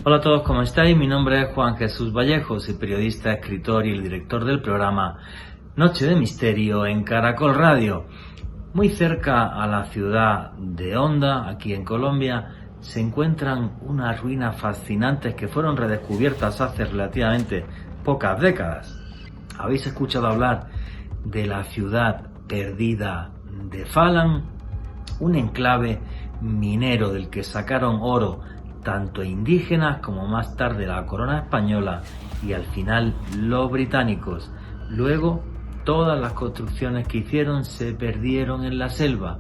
Hola a todos, ¿cómo estáis? Mi nombre es Juan Jesús Vallejo, soy periodista, escritor y el director del programa Noche de Misterio en Caracol Radio. Muy cerca a la ciudad de Honda, aquí en Colombia, se encuentran unas ruinas fascinantes que fueron redescubiertas hace relativamente pocas décadas. ¿Habéis escuchado hablar de la ciudad perdida de Falan? Un enclave minero del que sacaron oro tanto indígenas como más tarde la corona española y al final los británicos. Luego todas las construcciones que hicieron se perdieron en la selva.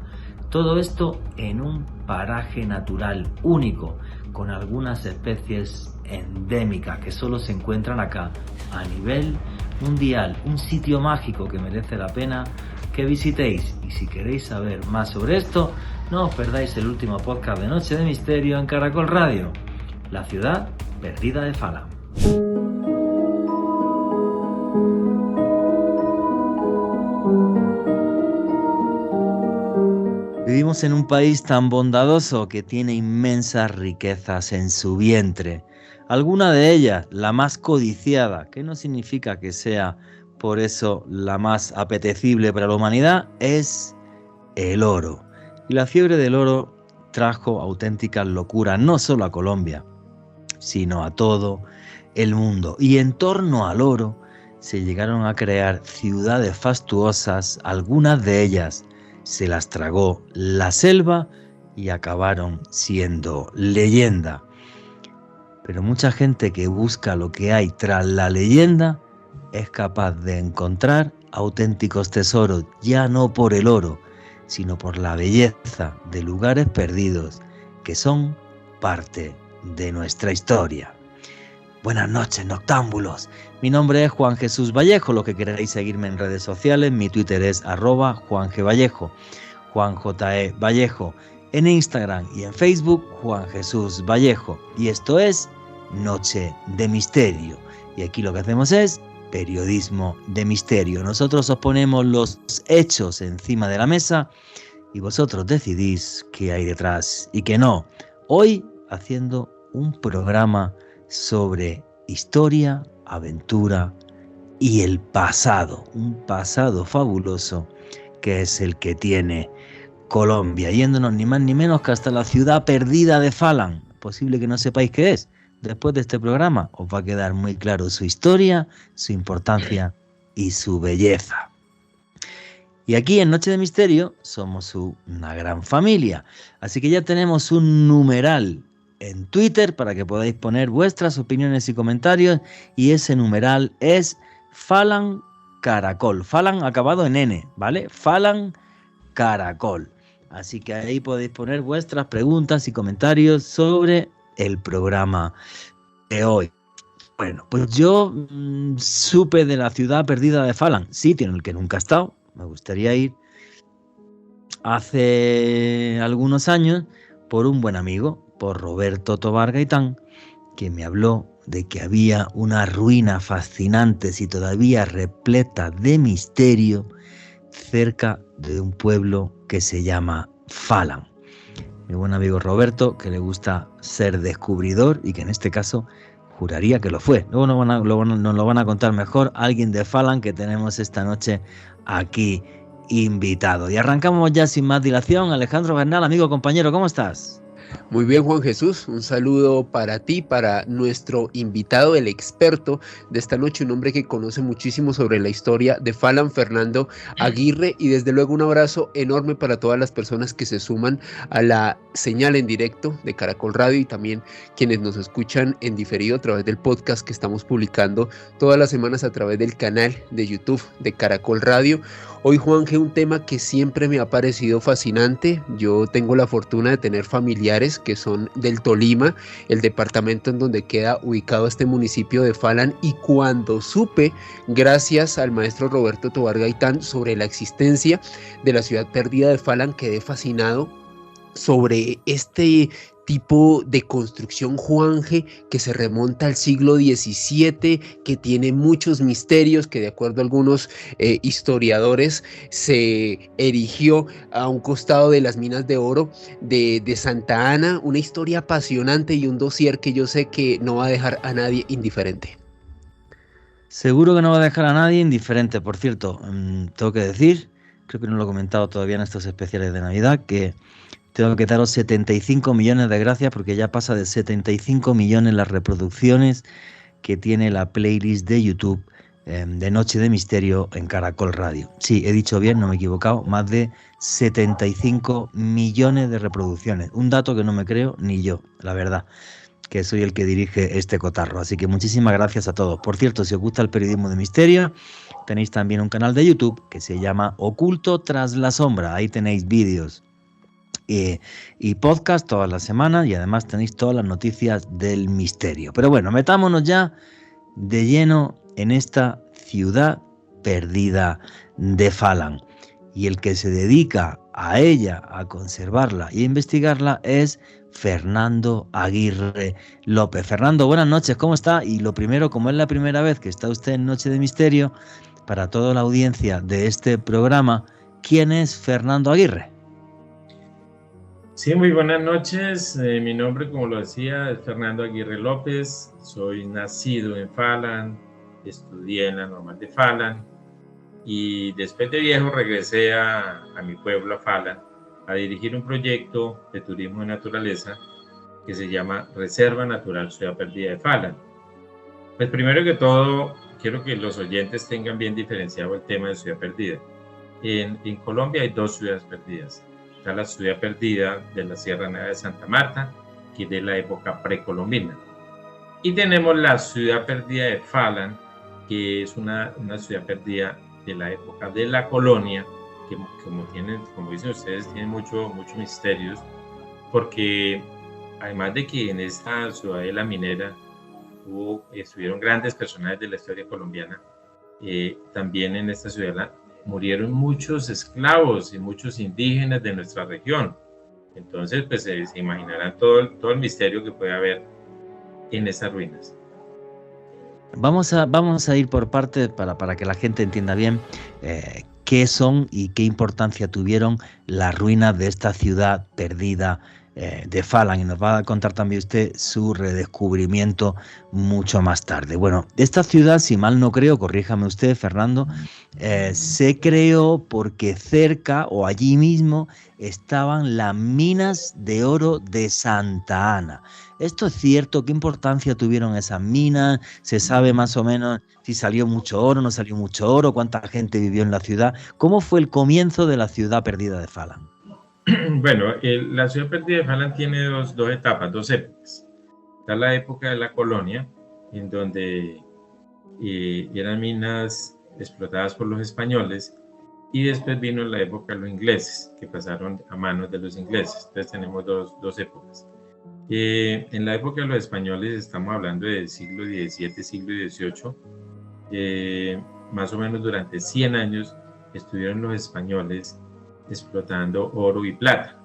Todo esto en un paraje natural único, con algunas especies endémicas que solo se encuentran acá a nivel mundial. Un sitio mágico que merece la pena que visitéis. Y si queréis saber más sobre esto, no os perdáis el último podcast de Noche de Misterio en Caracol Radio, la ciudad perdida de Falan. Vivimos en un país tan bondadoso que tiene inmensas riquezas en su vientre. Alguna de ellas, la más codiciada, que no significa que sea por eso la más apetecible para la humanidad, es el oro. Y la fiebre del oro trajo auténticas locuras, no solo a Colombia, sino a todo el mundo. Y en torno al oro se llegaron a crear ciudades fastuosas, algunas de ellas se las tragó la selva y acabaron siendo leyenda. Pero mucha gente que busca lo que hay tras la leyenda es capaz de encontrar auténticos tesoros, ya no por el oro, sino por la belleza de lugares perdidos que son parte de nuestra historia. Buenas noches, noctámbulos. Mi nombre es Juan Jesús Vallejo. Los que queráis seguirme en redes sociales, mi Twitter es @JuanGVallejo, Juan J.E. Vallejo. En Instagram y en Facebook, Juan Jesús Vallejo. Y esto es Noche de Misterio. Y aquí lo que hacemos es periodismo de misterio. Nosotros os ponemos los hechos encima de la mesa y vosotros decidís qué hay detrás y qué no. Hoy haciendo un programa sobre historia, aventura y el pasado. Un pasado fabuloso que es el que tiene Colombia. Yéndonos ni más ni menos que hasta la ciudad perdida de Falan. Posible que no sepáis qué es. Después de este programa os va a quedar muy claro su historia, su importancia y su belleza. Y aquí en Noche de Misterio somos una gran familia. Así que ya tenemos un numeral en Twitter para que podáis poner vuestras opiniones y comentarios. Y ese numeral es Falan Caracol. Falan acabado en N, ¿vale? Falan Caracol. Así que ahí podéis poner vuestras preguntas y comentarios sobre el programa de hoy. Bueno, pues yo supe de la ciudad perdida de Falan, sitio en el que nunca he estado, me gustaría ir, hace algunos años por un buen amigo, por Roberto Tobar Gaitán, que me habló de que había una ruina fascinante y todavía repleta de misterio cerca de un pueblo que se llama Falan. Mi buen amigo Roberto, que le gusta ser descubridor y que en este caso juraría que lo fue. Luego nos lo van a contar mejor alguien de Falan que tenemos esta noche aquí invitado. Y arrancamos ya sin más dilación. Alejandro Bernal, amigo, compañero, ¿cómo estás? Muy bien, Juan Jesús, un saludo para ti, para nuestro invitado, el experto de esta noche, un hombre que conoce muchísimo sobre la historia de Falan, Fernando Aguirre, y desde luego un abrazo enorme para todas las personas que se suman a la señal en directo de Caracol Radio y también quienes nos escuchan en diferido a través del podcast que estamos publicando todas las semanas a través del canal de YouTube de Caracol Radio. Hoy, Juanje, un tema que siempre me ha parecido fascinante. Yo tengo la fortuna de tener familiares que son del Tolima, el departamento en donde queda ubicado este municipio de Falan, y cuando supe, gracias al maestro Roberto Tobar Gaitán, sobre la existencia de la ciudad perdida de Falan, quedé fascinado sobre este tipo de construcción, Juanje, que se remonta al siglo XVII, que tiene muchos misterios, que de acuerdo a algunos historiadores se erigió a un costado de las minas de oro de Santa Ana, una historia apasionante y un dossier que yo sé que no va a dejar a nadie indiferente. Seguro que no va a dejar a nadie indiferente. Por cierto, tengo que decir, creo que no lo he comentado todavía en estos especiales de Navidad, que tengo que daros 75 millones de gracias porque ya pasa de 75 millones las reproducciones que tiene la playlist de YouTube de Noche de Misterio en Caracol Radio. Sí, he dicho bien, no me he equivocado, más de 75 millones de reproducciones. Un dato que no me creo ni yo, la verdad, que soy el que dirige este cotarro. Así que muchísimas gracias a todos. Por cierto, si os gusta el periodismo de misterio, tenéis también un canal de YouTube que se llama Oculto tras la sombra. Ahí tenéis vídeos y podcast todas las semanas y además tenéis todas las noticias del misterio. Pero bueno, metámonos ya de lleno en esta ciudad perdida de Falan. Y el que se dedica a ella, a conservarla y a investigarla es Fernando Aguirre López. Fernando, buenas noches, ¿cómo está? Y lo primero, como es la primera vez que está usted en Noche de Misterio, para toda la audiencia de este programa, ¿quién es Fernando Aguirre? Sí, muy buenas noches. Mi nombre, como lo decía, es Fernando Aguirre López. Soy nacido en Falan, estudié en la Normal de Falan y después de viejo regresé a mi pueblo, a Falan, a dirigir un proyecto de turismo de naturaleza que se llama Reserva Natural Ciudad Perdida de Falan. Pues primero que todo, quiero que los oyentes tengan bien diferenciado el tema de Ciudad Perdida. En Colombia hay dos ciudades perdidas. Está la ciudad perdida de la Sierra Nevada de Santa Marta, que es de la época precolombina. Y tenemos la ciudad perdida de Falan, que es una ciudad perdida de la época de la colonia, que como dicen ustedes, tiene muchos misterios, porque además de que en esta ciudadela minera estuvieron grandes personajes de la historia colombiana, también en esta ciudad murieron muchos esclavos y muchos indígenas de nuestra región. Entonces, pues se imaginarán todo el misterio que puede haber en esas ruinas. Vamos a ir por partes para que la gente entienda bien qué son y qué importancia tuvieron las ruinas de esta ciudad perdida de Falan, y nos va a contar también usted su redescubrimiento mucho más tarde. Bueno, esta ciudad, si mal no creo, corríjame usted, Fernando, se creó porque cerca o allí mismo estaban las minas de oro de Santa Ana. ¿Esto es cierto? ¿Qué importancia tuvieron esas minas? ¿Se sabe más o menos si salió mucho oro, no salió mucho oro, cuánta gente vivió en la ciudad? ¿Cómo fue el comienzo de la ciudad perdida de Falan? Bueno, la ciudad perdida de Falan tiene dos etapas, dos épocas. Está la época de la colonia, en donde eran minas explotadas por los españoles, y después vino la época de los ingleses, que pasaron a manos de los ingleses. Entonces tenemos dos épocas. En la época de los españoles estamos hablando del siglo XVII, siglo XVIII, más o menos durante 100 años estuvieron los españoles explotando oro y plata.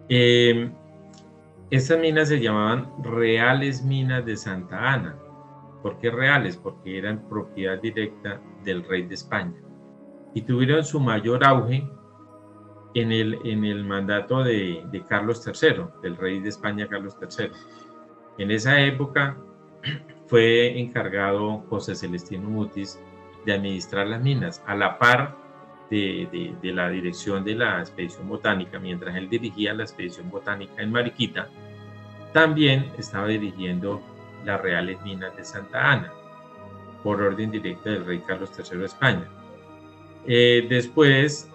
Estas minas se llamaban Reales Minas de Santa Ana. ¿Por qué reales? Porque eran propiedad directa del rey de España y tuvieron su mayor auge en el mandato de Carlos III, del rey de España Carlos III. En esa época fue encargado José Celestino Mutis de administrar las minas a la par de la dirección de la expedición botánica. Mientras él dirigía la expedición botánica en Mariquita, también estaba dirigiendo las Reales Minas de Santa Ana, por orden directa del rey Carlos III de España. Después,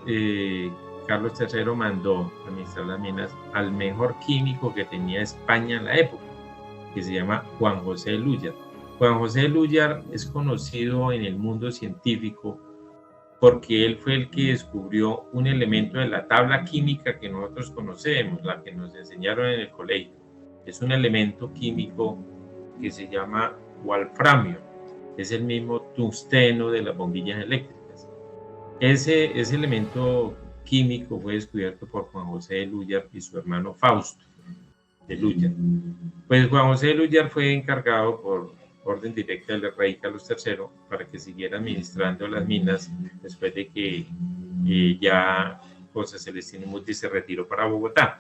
Carlos III mandó administrar las minas al mejor químico que tenía España en la época, que se llama Juan José de Lúyar. Juan José de Lúyar es conocido en el mundo científico porque él fue el que descubrió un elemento de la tabla química que nosotros conocemos, la que nos enseñaron en el colegio. Es un elemento químico que se llama wolframio, es el mismo tungsteno de las bombillas eléctricas. Ese elemento químico fue descubierto por Juan José de Lúyar y su hermano Fausto de Lúyar. Pues Juan José de Lúyar fue encargado por orden directa del rey Carlos III para que siguiera administrando las minas después de que ya José Celestino Mutis se retiró para Bogotá.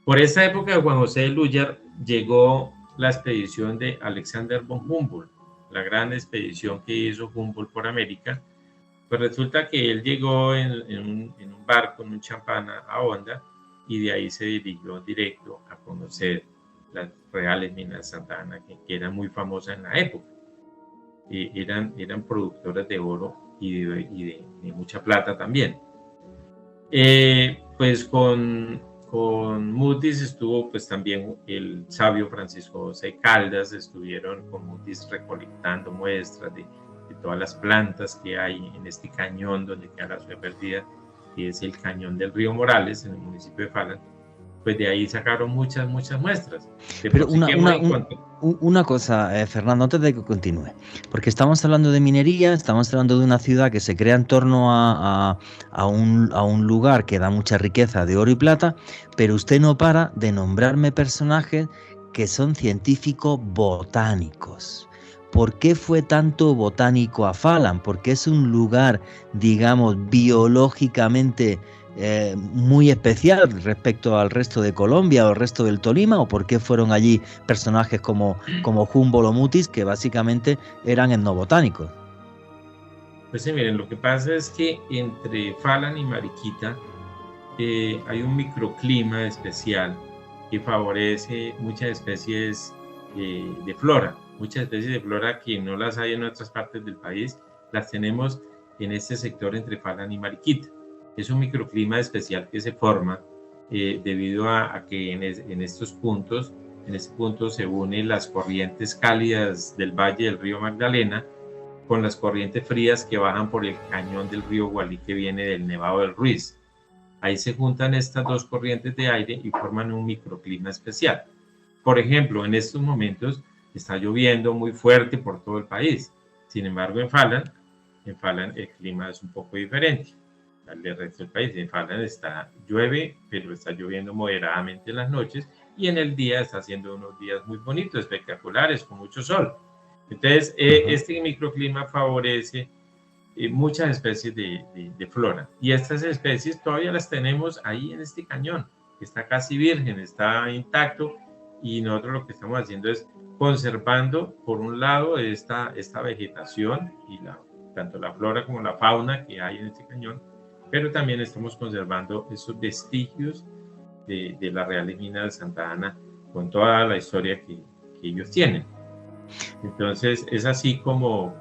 Por esa época de Juan José de Lúyar llegó la expedición de Alexander von Humboldt, la gran expedición que hizo Humboldt por América. Pues resulta que él llegó en un barco, en un champán a Honda, y de ahí se dirigió directo a conocer las reales minas de Santa Ana, que eran muy famosas en la época. Eran productoras de oro y de mucha plata también. Pues con Mutis estuvo pues también el sabio Francisco José Caldas, estuvieron con Mutis recolectando muestras de todas las plantas que hay en este cañón donde queda la ciudad perdida, que es el cañón del río Morales en el municipio de Falan. Pues de ahí sacaron muchas muestras. Pero una cosa, Fernando, antes de que continúe, porque estamos hablando de minería, estamos hablando de una ciudad que se crea en torno a un lugar que da mucha riqueza de oro y plata, pero usted no para de nombrarme personajes que son científicos botánicos. ¿Por qué fue tanto botánico a Falan? Porque es un lugar, digamos, biológicamente muy especial respecto al resto de Colombia o al resto del Tolima, o por qué fueron allí personajes como Humboldt o Mutis, que básicamente eran etnobotánicos. Pues sí, miren, lo que pasa es que entre Falan y Mariquita hay un microclima especial que favorece muchas especies de flora. Muchas especies de flora que no las hay en otras partes del país, las tenemos en este sector entre Falan y Mariquita. Es un microclima especial que se forma debido a que en estos puntos, en este punto se unen las corrientes cálidas del valle del río Magdalena con las corrientes frías que bajan por el cañón del río Gualí que viene del Nevado del Ruiz. Ahí se juntan estas dos corrientes de aire y forman un microclima especial. Por ejemplo, en estos momentos está lloviendo muy fuerte por todo el país. Sin embargo, en Falan el clima es un poco diferente al del resto del país. En Falan llueve, pero está lloviendo moderadamente en las noches y en el día está haciendo unos días muy bonitos, espectaculares, con mucho sol. Entonces, este microclima favorece muchas especies de flora. Y estas especies todavía las tenemos ahí en este cañón, que está casi virgen, está intacto, y nosotros lo que estamos haciendo es conservando, por un lado, esta vegetación y tanto la flora como la fauna que hay en este cañón, pero también estamos conservando esos vestigios de las reales minas de Santa Ana con toda la historia que ellos tienen. Entonces es así como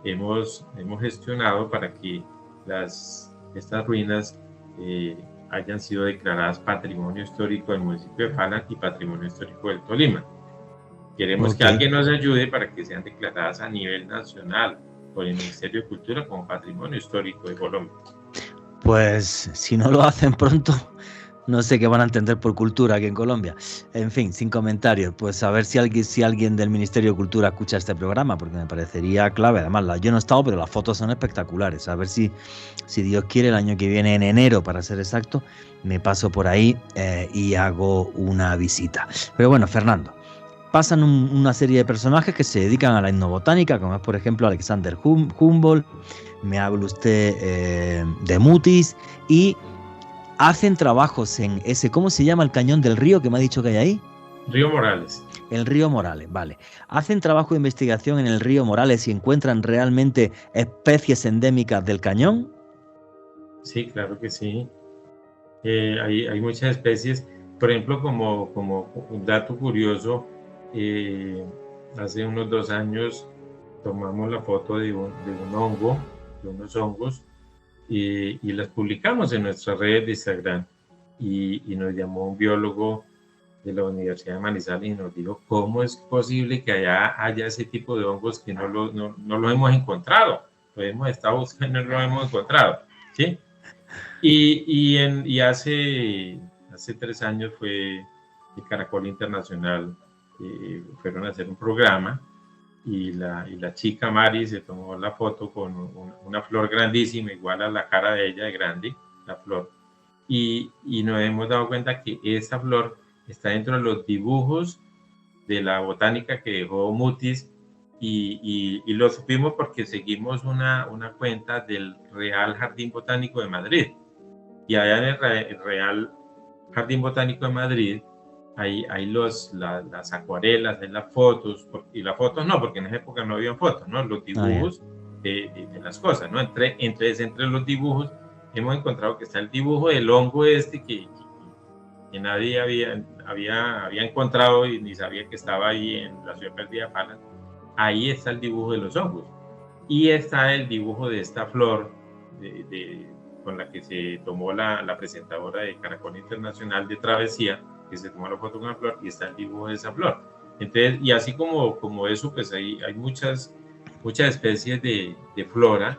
hemos gestionado para que estas ruinas hayan sido declaradas Patrimonio Histórico del municipio de Falan y Patrimonio Histórico del Tolima. Queremos que alguien nos ayude para que sean declaradas a nivel nacional por el Ministerio de Cultura como Patrimonio Histórico de Colombia. Pues si no lo hacen pronto, no sé qué van a entender por cultura aquí en Colombia. En fin, sin comentarios. Pues a ver si alguien del Ministerio de Cultura escucha este programa, porque me parecería clave. Además, yo no he estado, pero las fotos son espectaculares. A ver si Dios quiere, el año que viene, en enero, para ser exacto, me paso por ahí y hago una visita. Pero bueno, Fernando, pasan una serie de personajes que se dedican a la etnobotánica, como es, por ejemplo, Alexander Humboldt. Me habla usted de Mutis y hacen trabajos en ese, ¿cómo se llama el cañón del río que me ha dicho que hay ahí? Río Morales. El río Morales, vale. Hacen trabajo de investigación en el río Morales y encuentran realmente especies endémicas del cañón. Sí, claro que sí. Hay muchas especies. Por ejemplo, como un dato curioso, hace unos 2 años tomamos la foto de unos hongos, y las publicamos en nuestras redes de Instagram, y nos llamó un biólogo de la Universidad de Manizales y nos dijo cómo es posible que allá haya ese tipo de hongos que no lo hemos encontrado, lo hemos estado buscando y no lo hemos encontrado, ¿sí? Y hace 3 años fue el Caracol Internacional, fueron a hacer un programa la chica Mari se tomó la foto con una flor grandísima, igual a la cara de ella, de grande, la flor. Y nos hemos dado cuenta que esa flor está dentro de los dibujos de la botánica que dejó Mutis, y lo supimos porque seguimos una cuenta del Real Jardín Botánico de Madrid. Y allá en el Real Jardín Botánico de Madrid hay las acuarelas, hay las fotos, y las fotos no, porque en esa época no había fotos, ¿no? Los dibujos de las cosas, ¿no? Entre los dibujos hemos encontrado que está el dibujo del hongo que nadie había encontrado y ni sabía que estaba ahí en la ciudad perdida de Falan. Ahí está el dibujo de los hongos. Y está el dibujo de esta flor con la que se tomó la presentadora de Caracol Internacional de Travesía, que se tomó la foto con la flor, y está el dibujo de esa flor. Entonces, y así como eso, pues hay muchas especies de flora,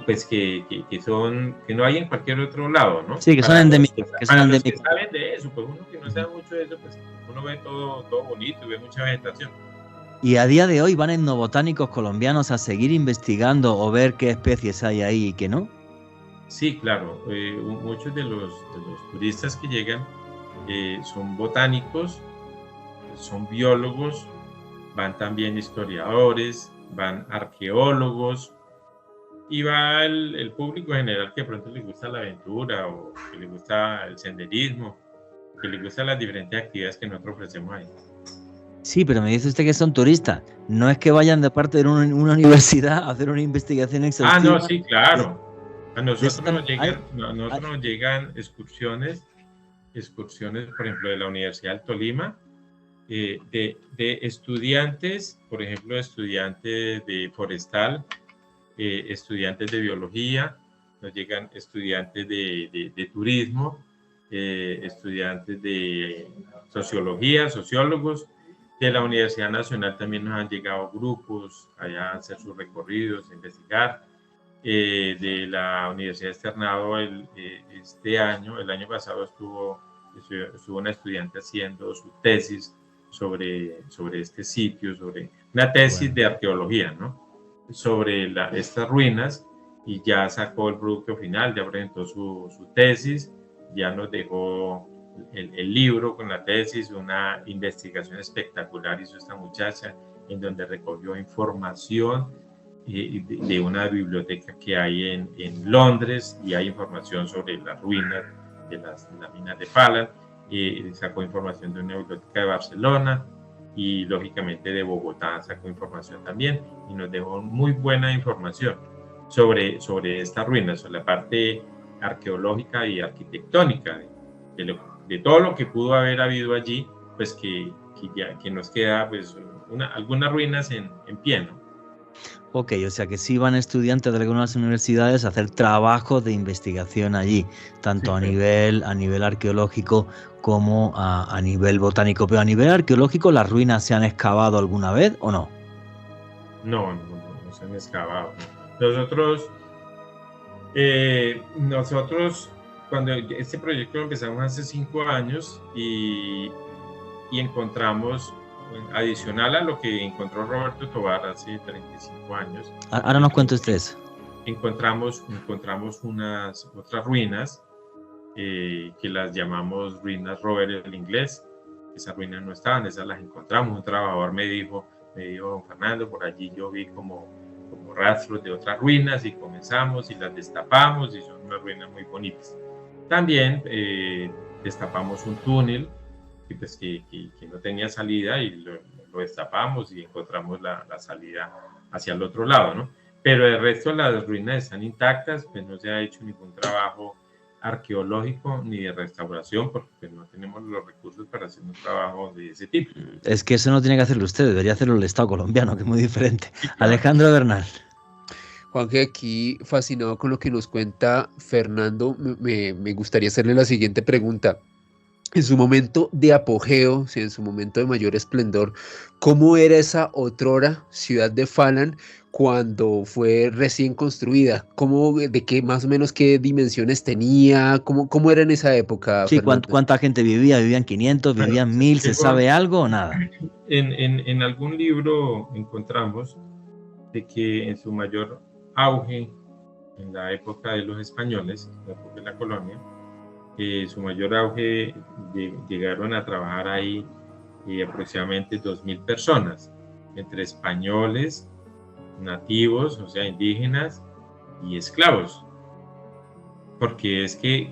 pues que no hay en cualquier otro lado, ¿no? Sí, que son endémicas. Para los que saben de eso, pues uno que no sabe mucho de eso, pues uno ve todo bonito y ve mucha vegetación. Y a día de hoy van etnobotánicos colombianos a seguir investigando o ver qué especies hay ahí y qué no. Sí, claro. Muchos de los turistas que llegan son botánicos, son biólogos, van también historiadores, van arqueólogos, y va el público general que de pronto le gusta la aventura o que le gusta el senderismo, que le gustan las diferentes actividades que nosotros ofrecemos ahí. Sí, pero me dice usted que son turistas. No es que vayan de parte de una universidad a hacer una investigación exhaustiva. Ah, no, sí, claro. A nosotros nos llegan excursiones, por ejemplo, de la Universidad del Tolima, de estudiantes, por ejemplo, estudiantes de forestal, estudiantes de biología, nos llegan estudiantes de turismo, estudiantes de sociología, sociólogos. De la Universidad Nacional también nos han llegado grupos allá a hacer sus recorridos, a investigar. De la Universidad Externado este año, el año pasado estuvo una estudiante haciendo su tesis sobre este sitio, sobre una tesis de arqueología, ¿no? Sobre estas ruinas, y ya sacó el producto final, ya presentó su tesis, ya nos dejó el libro con la tesis, una investigación espectacular hizo esta muchacha, en donde recogió información de una biblioteca que hay en Londres, y hay información sobre las ruinas de las minas de Falan, sacó información de una biblioteca de Barcelona, y lógicamente de Bogotá sacó información también, y nos dejó muy buena información sobre estas ruinas, sobre la parte arqueológica y arquitectónica de todo lo que pudo haber habido allí, pues que nos queda pues algunas ruinas en pie, ¿no? Ok, o sea que sí van estudiantes de algunas universidades a hacer trabajos de investigación allí, tanto sí, a nivel arqueológico como a nivel botánico. Pero a nivel arqueológico, ¿las ruinas se han excavado alguna vez o no? No se han excavado. Nosotros cuando este proyecto lo empezamos hace 5 años y encontramos, adicional a lo que encontró Roberto Tovar hace 35 años. Ahora nos cuenta usted eso. Encontramos unas otras ruinas que las llamamos ruinas Robert el inglés. Esas ruinas no estaban, esas las encontramos. Un trabajador me dijo, don Fernando, por allí yo vi como rastros de otras ruinas, y comenzamos y las destapamos, y son unas ruinas muy bonitas. También destapamos un túnel que no tenía salida, y lo destapamos y encontramos la salida hacia el otro lado, ¿no? Pero el resto de las ruinas están intactas, pues no se ha hecho ningún trabajo arqueológico ni de restauración, porque pues no tenemos los recursos para hacer un trabajo de ese tipo. Es que eso no tiene que hacerlo usted, debería hacerlo el Estado colombiano, que es muy diferente. Sí, claro. Alejandro Bernal. Juanje, aquí fascinado con lo que nos cuenta Fernando, me gustaría hacerle la siguiente pregunta. En su momento de apogeo, en su momento de mayor esplendor, ¿cómo era esa otrora ciudad de Falan cuando fue recién construida. ¿De qué más o menos qué dimensiones tenía? ¿Cómo era en esa época, Sí, Fernando? ¿cuánta gente vivía? ¿Vivían 500? Bueno, ¿Vivían 1000? ¿Se sabe algo o nada? en algún libro encontramos de que en su mayor auge, en la época de los españoles, la época de la colonia, su mayor auge llegaron a trabajar ahí aproximadamente 2000 personas, entre españoles, nativos, o sea, indígenas y esclavos. Porque es que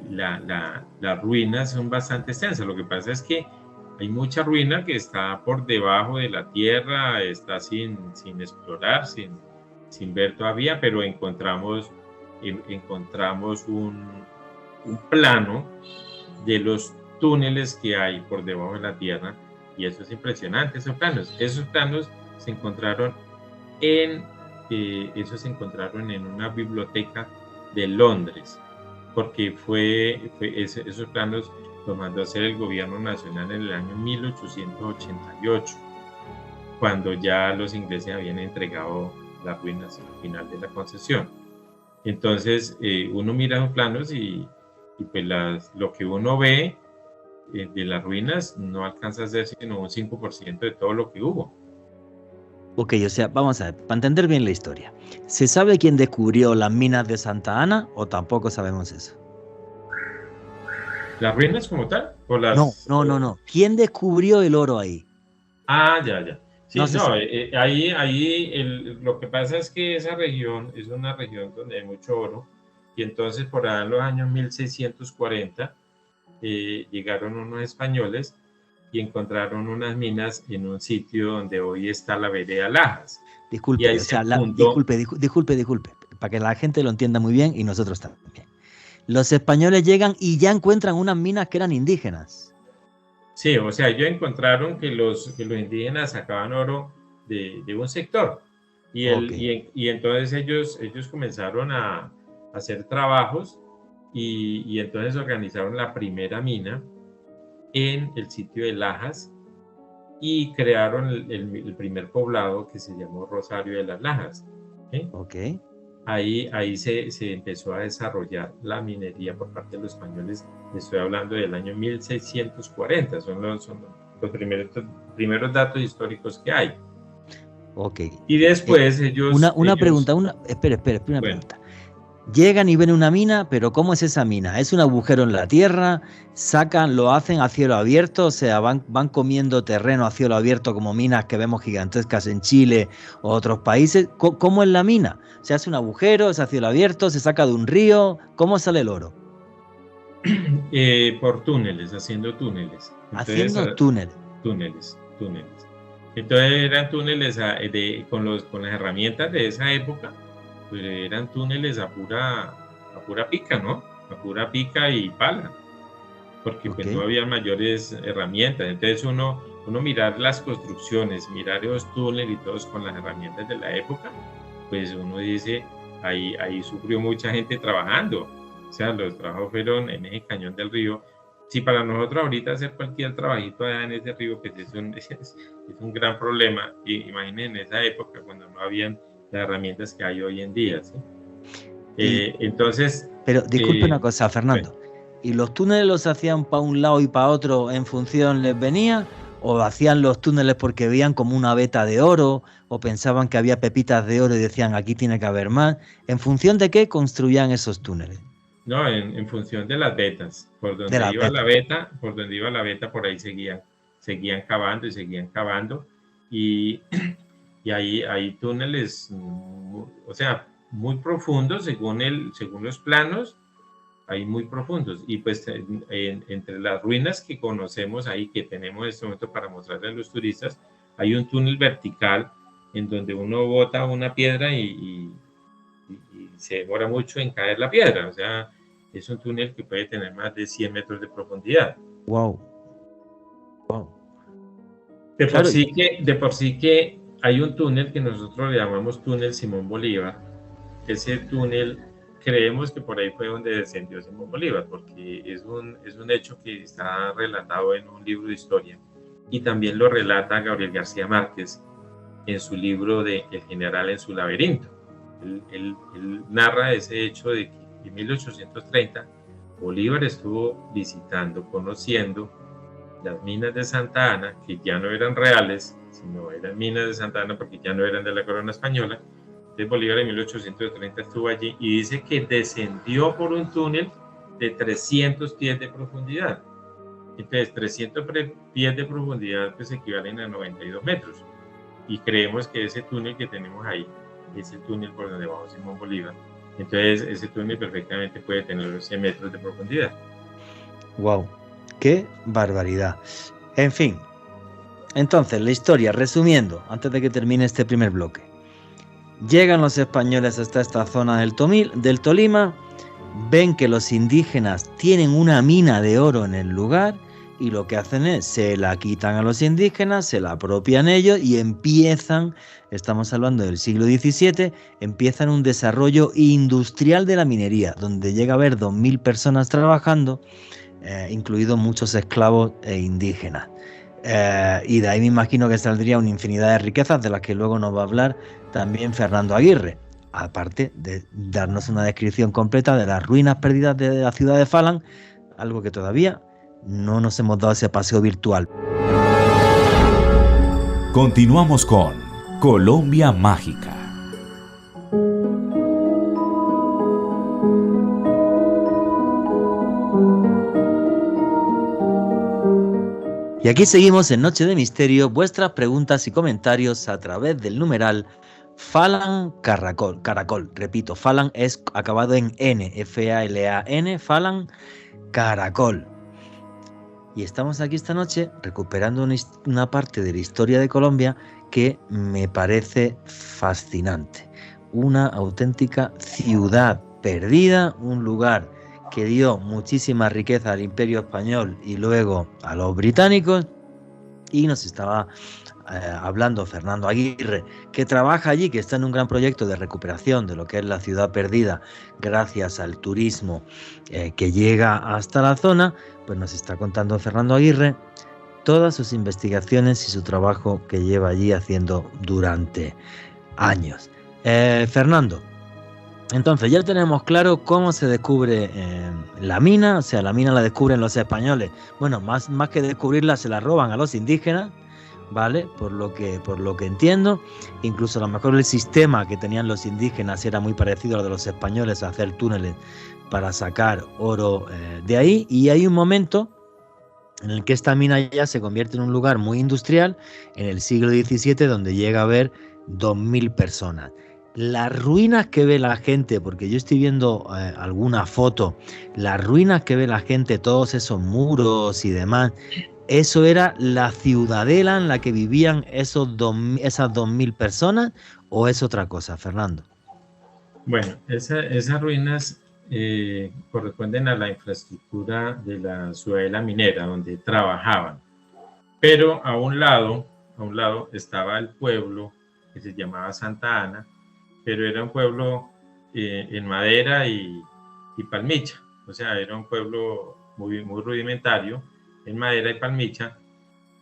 las ruinas son bastante extensas. Lo que pasa es que hay mucha ruina que está por debajo de la tierra, está sin explorar, sin ver todavía, pero encontramos un plano de los túneles que hay por debajo de la tierra, y eso es impresionante. Esos planos se encontraron en una biblioteca de Londres, porque esos planos los mandó a hacer el gobierno nacional en el año 1888, cuando ya los ingleses habían entregado las ruinas al final de la concesión. Entonces uno mira los planos y pues lo que uno ve de las ruinas no alcanza a ser sino un 5% de todo lo que hubo. Ok, o sea, vamos a ver, para entender bien la historia. ¿Se sabe quién descubrió las minas de Santa Ana o tampoco sabemos eso? ¿Las ruinas como tal? No. ¿Quién descubrió el oro ahí? Ya. Sí, No, lo que pasa es que esa región es una región donde hay mucho oro, y entonces por allá en los años 1640 llegaron unos españoles y encontraron unas minas en un sitio donde hoy está la vereda Lajas. Disculpe, o sea, disculpe, para que la gente lo entienda muy bien y nosotros también. Los españoles llegan y ya encuentran unas minas que eran indígenas. Sí, o sea, ellos encontraron que los indígenas sacaban oro de un sector, y entonces ellos comenzaron a hacer trabajos, y entonces organizaron la primera mina en el sitio de Lajas y crearon el primer poblado, que se llamó Rosario de las Lajas. ¿Sí? Okay. Ahí se empezó a desarrollar la minería por parte de los españoles. Estoy hablando del año 1640, son los primeros datos históricos que hay. Ok. Y después Una pregunta, espera, una pregunta. Llegan y ven una mina, pero ¿cómo es esa mina? ¿Es un agujero en la tierra? ¿Lo hacen a cielo abierto? O sea, van comiendo terreno a cielo abierto como minas que vemos gigantescas en Chile o otros países. ¿Cómo es la mina? ¿Se hace un agujero? ¿Es a cielo abierto? ¿Se saca de un río? ¿Cómo sale el oro? Por túneles, haciendo túneles. Haciendo túneles. Túneles. Entonces eran túneles con las herramientas de esa época. Pues eran túneles a pura pica, ¿no? A pura pica y pala, porque pues no había mayores herramientas. Entonces uno mirar las construcciones, mirar esos túneles y todos con las herramientas de la época, pues uno dice, ahí sufrió mucha gente trabajando. O sea, los trabajos fueron en ese cañón del río. Si para nosotros ahorita hacer cualquier trabajito allá en ese río, pues es un gran problema. Y imaginen en esa época cuando no habían las herramientas que hay hoy en día, ¿sí? Entonces... Pero disculpe una cosa, Fernando. Bueno. ¿Y los túneles los hacían para un lado y para otro en función les venía? ¿O hacían los túneles porque veían como una veta de oro? ¿O pensaban que había pepitas de oro y decían aquí tiene que haber más? ¿En función de qué construían esos túneles? No, en función de las vetas. Por donde iba la veta, por ahí seguían cavando y seguían cavando. Y hay túneles, o sea, muy profundos según los planos, hay muy profundos. Y pues entre las ruinas que conocemos ahí, que tenemos en este momento para mostrarle a los turistas, hay un túnel vertical en donde uno bota una piedra y se demora mucho en caer la piedra. O sea, es un túnel que puede tener más de 100 metros de profundidad. Wow. De por sí que hay un túnel que nosotros le llamamos túnel Simón Bolívar. Ese túnel creemos que por ahí fue donde descendió Simón Bolívar, porque es un hecho que está relatado en un libro de historia, y también lo relata Gabriel García Márquez en su libro de El general en su laberinto. Él narra ese hecho de que en 1830 Bolívar estuvo visitando, conociendo las minas de Santa Ana, que ya no eran reales, sino eran minas de Santa Ana porque ya no eran de la corona española. Entonces Bolívar en 1830 estuvo allí y dice que descendió por un túnel de 300 pies de profundidad. Entonces 300 pies de profundidad pues equivalen a 92 metros. Y creemos que ese túnel que tenemos ahí es el túnel por donde bajó Simón Bolívar. Entonces ese túnel perfectamente puede tener 100 metros de profundidad. ¡Wow! ¡Qué barbaridad! En fin, entonces la historia, resumiendo, antes de que termine este primer bloque. Llegan los españoles hasta esta zona del Tolima, ven que los indígenas tienen una mina de oro en el lugar y lo que hacen es, se la quitan a los indígenas, se la apropian ellos y empiezan, estamos hablando del siglo XVII, empiezan un desarrollo industrial de la minería, donde llega a haber 2.000 personas trabajando, incluidos muchos esclavos e indígenas. Y de ahí me imagino que saldría una infinidad de riquezas de las que luego nos va a hablar también Fernando Aguirre, aparte de darnos una descripción completa de las ruinas perdidas de la ciudad de Falan, algo que todavía no nos hemos dado ese paseo virtual. Continuamos con Colombia Mágica. Y aquí seguimos en Noche de Misterio, vuestras preguntas y comentarios a través del numeral Falan Caracol. Repito, Falan es acabado en N, F-A-L-A-N, Falan Caracol. Y estamos aquí esta noche recuperando una parte de la historia de Colombia que me parece fascinante. Una auténtica ciudad perdida, un lugar que dio muchísima riqueza al Imperio Español y luego a los británicos. Y nos estaba hablando Fernando Aguirre, que trabaja allí, que está en un gran proyecto de recuperación de lo que es la ciudad perdida gracias al turismo que llega hasta la zona. Pues nos está contando Fernando Aguirre todas sus investigaciones y su trabajo que lleva allí haciendo durante años. Fernando, entonces ya tenemos claro cómo se descubre la mina, o sea, la mina la descubren los españoles. Bueno, más que descubrirla, se la roban a los indígenas, ¿vale? Por lo que entiendo, incluso a lo mejor el sistema que tenían los indígenas era muy parecido al de los españoles, hacer túneles para sacar oro de ahí. Y hay un momento en el que esta mina ya se convierte en un lugar muy industrial, en el siglo XVII, donde llega a haber 2.000 personas. Las ruinas que ve la gente, porque yo estoy viendo alguna foto, las ruinas que ve la gente, todos esos muros y demás, ¿eso era la ciudadela en la que vivían esas 2.000 personas o es otra cosa, Fernando? Bueno, esas ruinas corresponden a la infraestructura de la ciudadela minera donde trabajaban, pero a un lado estaba el pueblo que se llamaba Santa Ana, pero era un pueblo en madera y palmicha, o sea, era un pueblo muy, muy rudimentario, en madera y palmicha,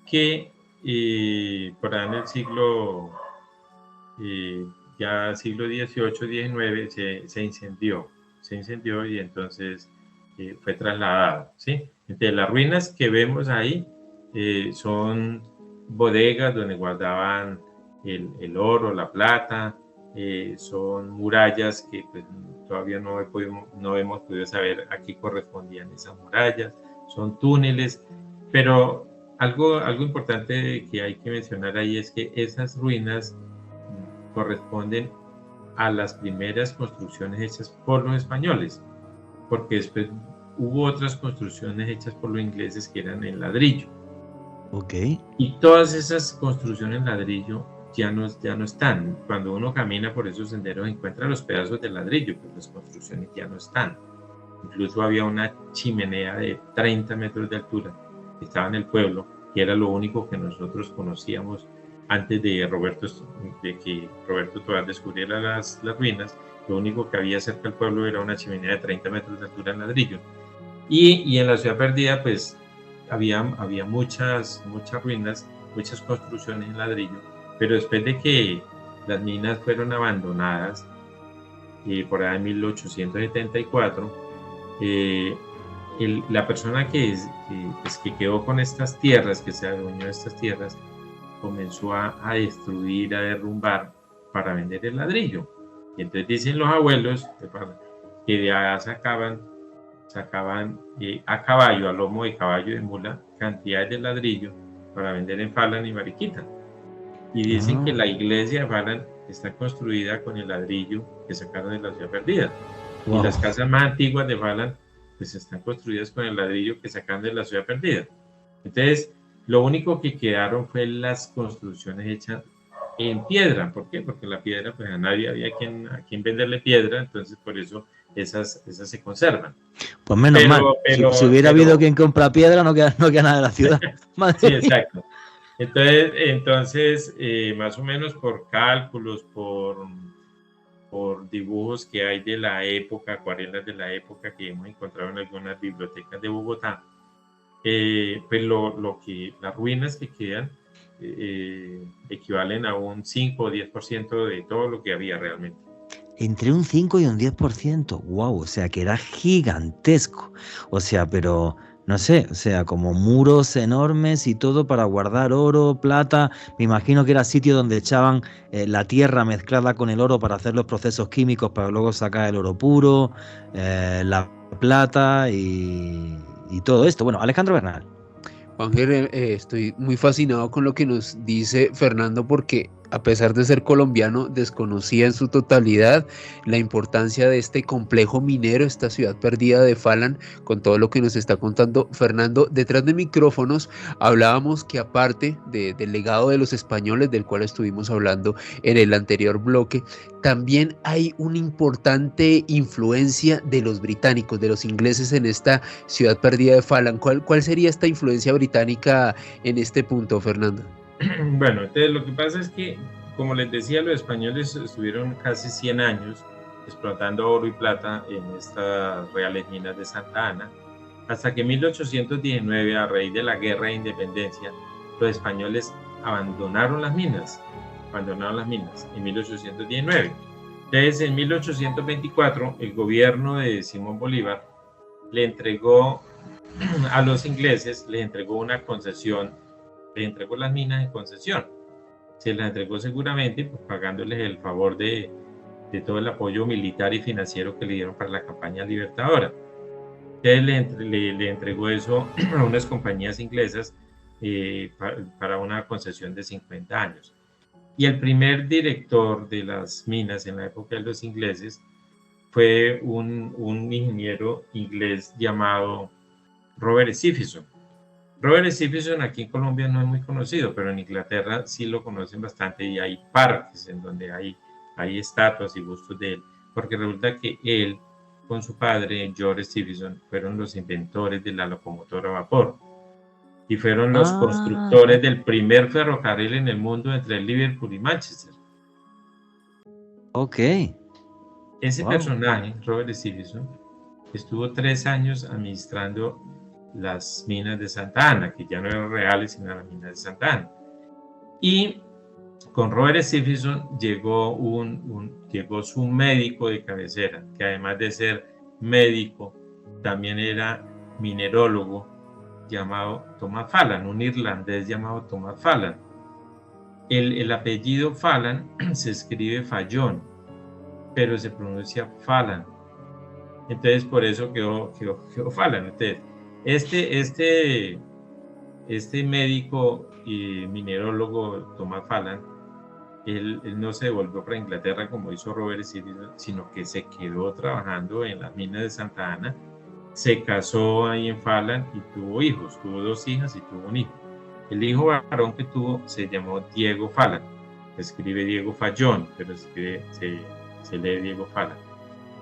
que por ahí en el siglo XVIII, XIX, se incendió y entonces fue trasladado, ¿sí? Entonces las ruinas que vemos ahí son bodegas donde guardaban el oro, la plata, son murallas que pues, todavía no hemos podido saber a qué correspondían esas murallas, son túneles, pero algo importante que hay que mencionar ahí es que esas ruinas corresponden a las primeras construcciones hechas por los españoles, porque después hubo otras construcciones hechas por los ingleses que eran en ladrillo. Okay. Y todas esas construcciones en ladrillo ya no están. Cuando uno camina por esos senderos encuentra los pedazos de ladrillo, pues las construcciones ya no están. Incluso había una chimenea de 30 metros de altura que estaba en el pueblo, que era lo único que nosotros conocíamos antes de que Roberto Tovar descubriera las ruinas. Lo único que había cerca del pueblo era una chimenea de 30 metros de altura en ladrillo. Y en la ciudad perdida, pues había muchas ruinas, muchas construcciones en ladrillo, pero después de que las minas fueron abandonadas, por ahí en 1874, la persona que quedó con estas tierras, que se adueñó de estas tierras, comenzó a destruir, a derrumbar para vender el ladrillo. Y entonces dicen los abuelos que de allá sacaban a caballo, a lomo de caballo de mula, cantidades de ladrillo para vender en Falan y Mariquita. Y dicen que la iglesia de Falan está construida con el ladrillo que sacaron de la ciudad perdida. Wow. Y las casas más antiguas de Falan pues están construidas con el ladrillo que sacaron de la ciudad perdida. Entonces, lo único que quedaron fue las construcciones hechas en piedra. ¿Por qué? Porque la piedra, pues a nadie había a quien venderle piedra, entonces por eso esas se conservan. Pues menos mal, si hubiera habido quien compra piedra, no queda nada de la ciudad. Sí, exacto. Entonces más o menos por cálculos, por dibujos que hay de la época, acuarelas de la época que hemos encontrado en algunas bibliotecas de Bogotá, pues las ruinas que quedan equivalen a un 5 o 10% de todo lo que había realmente. Entre un 5 y un 10%, wow, o sea que era gigantesco, o sea, pero no sé, o sea, como muros enormes y todo para guardar oro, plata. Me imagino que era sitio donde echaban la tierra mezclada con el oro para hacer los procesos químicos para luego sacar el oro puro, la plata y todo esto. Bueno, Alejandro Bernal. Juanjer, estoy muy fascinado con lo que nos dice Fernando porque a pesar de ser colombiano, desconocía en su totalidad la importancia de este complejo minero, esta ciudad perdida de Falan, con todo lo que nos está contando Fernando. Detrás de micrófonos hablábamos que aparte del legado de los españoles, del cual estuvimos hablando en el anterior bloque, también hay una importante influencia de los británicos, de los ingleses en esta ciudad perdida de Falan. ¿Cuál sería esta influencia británica en este punto, Fernando? Bueno, entonces lo que pasa es que, como les decía, los españoles estuvieron casi 100 años explotando oro y plata en estas reales minas de Santa Ana, hasta que en 1819, a raíz de la Guerra de Independencia, los españoles abandonaron las minas en 1819. Entonces, en 1824, el gobierno de Simón Bolívar le entregó a los ingleses, les entregó una concesión, les entregó las minas en concesión. Se las entregó seguramente pues, pagándoles el favor de todo el apoyo militar y financiero que le dieron para la campaña libertadora. Entonces le entregó eso a unas compañías inglesas para una concesión de 50 años. Y el primer director de las minas en la época de los ingleses fue un ingeniero inglés llamado Robert Stephenson. Robert Stephenson aquí en Colombia no es muy conocido, pero en Inglaterra sí lo conocen bastante y hay parques en donde hay estatuas y bustos de él, porque resulta que él con su padre, George Stephenson, fueron los inventores de la locomotora a vapor y fueron los constructores del primer ferrocarril en el mundo entre Liverpool y Manchester. Ok. Ese personaje, Robert Stephenson, estuvo 3 años administrando las minas de Santa Ana, que ya no eran reales, sino las minas de Santa Ana. Y con Robert Stephenson llegó su médico de cabecera, que además de ser médico, también era minerólogo, llamado Thomas Falan, un irlandés llamado Thomas Falan. El apellido Falan se escribe Fallón, pero se pronuncia Falan. Entonces por eso quedó Falan. Entonces, este médico y minerólogo Thomas Falan, él no se devolvió para Inglaterra como hizo Robert Stephenson, sino que se quedó trabajando en las minas de Santa Ana, se casó ahí en Falan y tuvo hijos, tuvo 2 hijas y tuvo un hijo. El hijo varón que tuvo se llamó Diego Falan, se escribe Diego Fallón, pero se lee Diego Falan.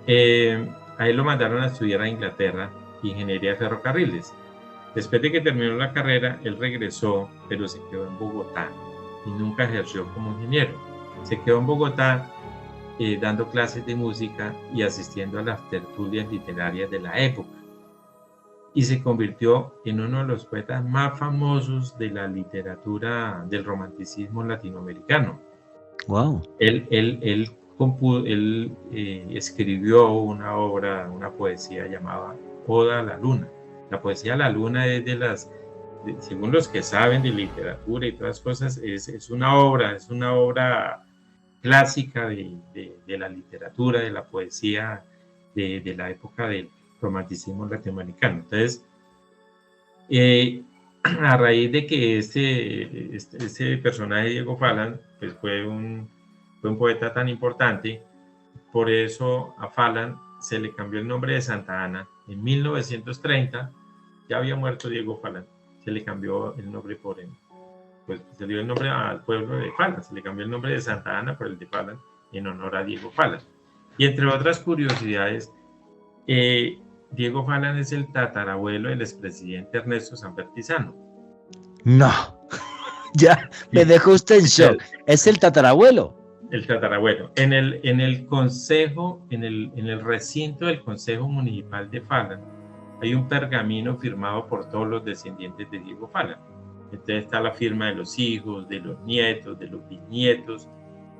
A él lo mandaron a estudiar a Inglaterra ingeniería de ferrocarriles. Después de que terminó la carrera, él regresó, pero se quedó en Bogotá y nunca ejerció como ingeniero. Se quedó en Bogotá dando clases de música y asistiendo a las tertulias literarias de la época. y se convirtió en uno de los poetas más famosos de la literatura del romanticismo latinoamericano. Wow. Él escribió una obra, una poesía llamada Oda a la Luna. La poesía a la Luna es según los que saben de literatura y todas las cosas, es una obra clásica de la literatura, de la poesía de la época del romanticismo latinoamericano. Entonces, a raíz de que este personaje, Diego Falan, pues fue un poeta tan importante, por eso a Falan se le cambió el nombre de Santa Ana. En 1930, ya había muerto Diego Falan, se le cambió el nombre pues se le dio el nombre al pueblo de Falan, se le cambió el nombre de Santa Ana por el de Falan, en honor a Diego Falan. Y entre otras curiosidades, Diego Falan es el tatarabuelo del expresidente Ernesto Samper Tisano. No, ya me dejó usted en shock. Es el tatarabuelo. El tatarabuelo. En el consejo, en el recinto del Consejo Municipal de Falan, hay un pergamino firmado por todos los descendientes de Diego Falan. Entonces está la firma de los hijos, de los nietos, de los bisnietos,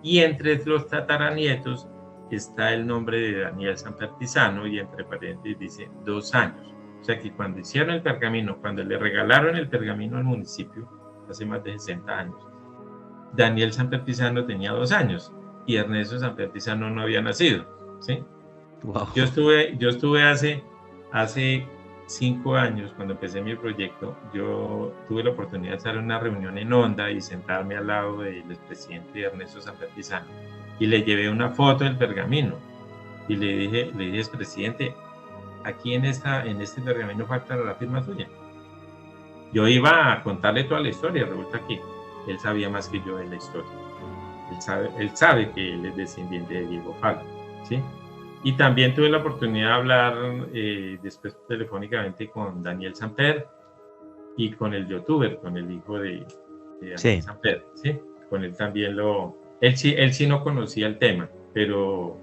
y entre los tataranietos está el nombre de Daniel Samper Tisano, y entre paréntesis dice 2 años. O sea que cuando hicieron el pergamino, cuando le regalaron el pergamino al municipio, hace más de 60 años, Daniel Samper Tisano tenía 2 años y Ernesto Samper Tisano no había nacido, ¿sí? Wow. Yo estuve hace 5 años, cuando empecé mi proyecto, yo tuve la oportunidad de estar en una reunión en Honda y sentarme al lado del expresidente Ernesto Samper Tisano, y le llevé una foto del pergamino y le dije, expresidente, aquí en este pergamino falta la firma suya. Yo iba a contarle toda la historia, resulta que él sabía más que yo de la historia. Él sabe que él es descendiente de Diego Falan, ¿sí? Y también tuve la oportunidad de hablar después telefónicamente con Daniel Samper y con el youtuber, con el hijo de Daniel Samper, ¿sí? Con él también él sí no conocía el tema, pero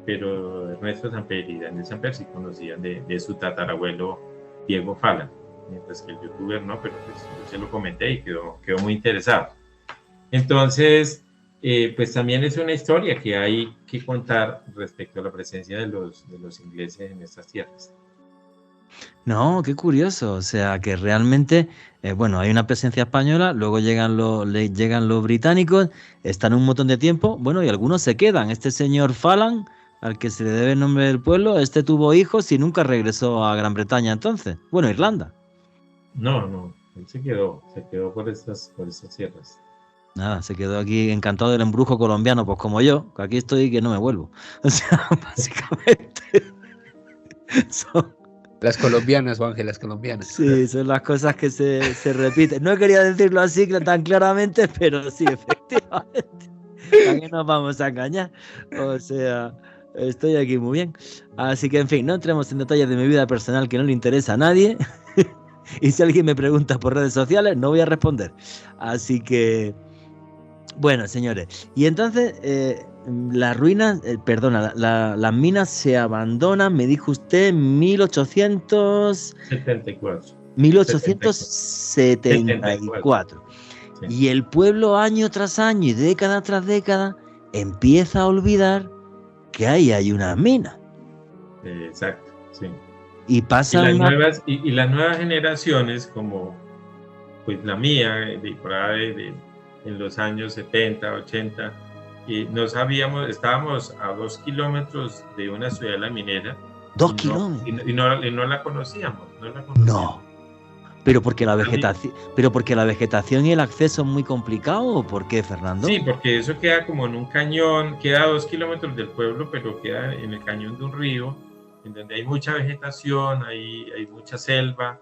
Ernesto Samper y Daniel Samper sí conocían de su tatarabuelo Diego Falan, mientras que el youtuber no, pero pues yo se lo comenté y quedó muy interesado. Entonces, pues también es una historia que hay que contar respecto a la presencia de los ingleses en estas tierras. No, qué curioso. O sea, que realmente, bueno, hay una presencia española, luego llegan los británicos, están un montón de tiempo, bueno, y algunos se quedan. Este señor Falan, al que se le debe el nombre del pueblo, tuvo hijos y nunca regresó a Gran Bretaña entonces. Bueno, Irlanda. No, él se quedó por estas tierras. Nada, se quedó aquí encantado del embrujo colombiano, pues como yo, que aquí estoy y que no me vuelvo. O sea, básicamente son... Las colombianas, Ángel, las colombianas. Sí, son las cosas que se repiten. No quería decirlo así tan claramente, pero sí, efectivamente. ¿A qué nos vamos a engañar? O sea, estoy aquí muy bien. Así que, en fin, no entremos en detalles de mi vida personal que no le interesa a nadie. Y si alguien me pregunta por redes sociales, no voy a responder. Así que, bueno, señores. Y entonces, las ruinas, las minas se abandonan, me dijo usted, en 1874. Sí. Y el pueblo, año tras año y década tras década, empieza a olvidar que ahí hay una mina. Exacto, sí. Y pasa las nuevas generaciones, como pues la mía, en los años 70, 80, no sabíamos, estábamos a 2 kilómetros de una ciudadela minera. 2 kilómetros. Y no la conocíamos. No. Pero porque la vegetación y el acceso es muy complicado, ¿o por qué, Fernando? Sí, porque eso queda como en un cañón, queda a 2 kilómetros del pueblo, pero queda en el cañón de un río, en donde hay mucha vegetación, hay mucha selva,